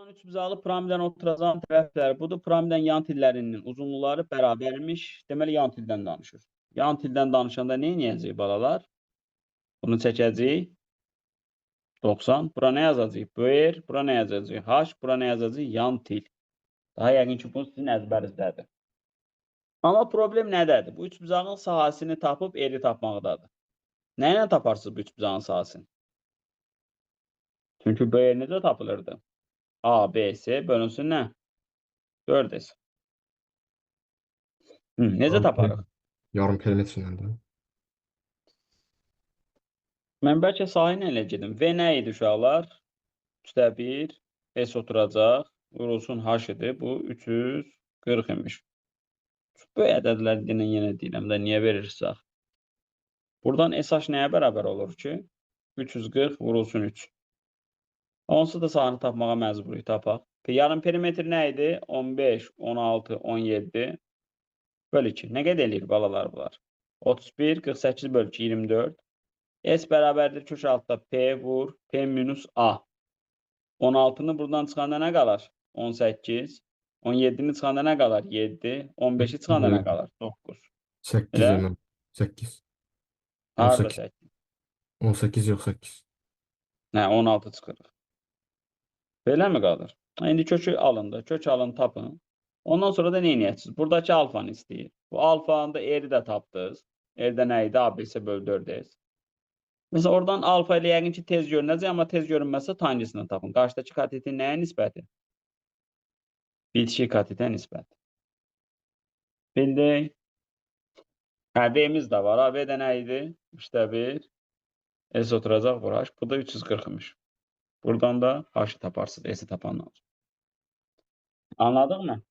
Olan üçbucaqlı piramiddən oturacağın tərəflər budur. Piramidin yan tillərinin uzunluqları bərabərmiş. Deməli, yan tildən danışır. Yan tildən danışanda nə edəcəyik balalar? Bunu çəkəcəyik. 90. Bura nə yazacağıq? Böyür. Bura nə yazacağıq? H. Bura nə yazacağıq? Yan til. Daha yəqin ki, bu sizin əzbərizdədir. Amma problem nədədir? Bu üçbucağın sahəsini tapıb eri tapmaqdadır. Nə ilə taparsınız bu üçbucağın sahəsini? Çünki böyür necə tapılırdı? A, B, S bölünsün nə? 4S. Necə taparıq? Yarım perimetrlə də. Mən bəlkə sahə ilə elə gedim. V nə idi uşaqlar? 3/1 S oturacaq. Vurulsun H idi. Bu 340 imiş. Bu ədədləri yenə deyirəm də niyə verirsək? Buradan SH nəyə bərabər olur ki? 340 vurulsun 3. Onsuz da sahəni tapmağa məcburuq tapaq. Yarım perimetr nə idi? 15, 16, 17 bölü 2. Nə qədər eləyir balalar bunlar? 31, 48 bölü 2, 24. S bərabərdir kök altda P vur, P minus A. 16-nı buradan çıxanda nə qalar? 18. 17-ni çıxanda nə qalar? 7. 15-i çıxanda nə qalar? 9. 8 Elə? ilə 8. Harada 18. 8? 18 yox 8. Nə, 16 çıxırıq. Belə mi qalır? İndi kökü alındı. Kök alın, tapın. Ondan sonra da nə edəcəksiniz? Buradakı alfanı istəyir. Bu alfanın da eri də tapdınız. Erdə nə idi? ABC bölü 4S. Mesela oradan alfa ilə yəqin ki tez görünəcək, amma tez görünməsə tangesini tapın. Qarşıdakı katetin nəyə nisbəti? Bitişik katetə nisbəti. Bildik. V-miz də var. V də nə idi? 3/1. S oturacaq bura H. Bu da 340 imiş. Buradan da H-ı taparsınız. S-i tapandan. Anladıq mı?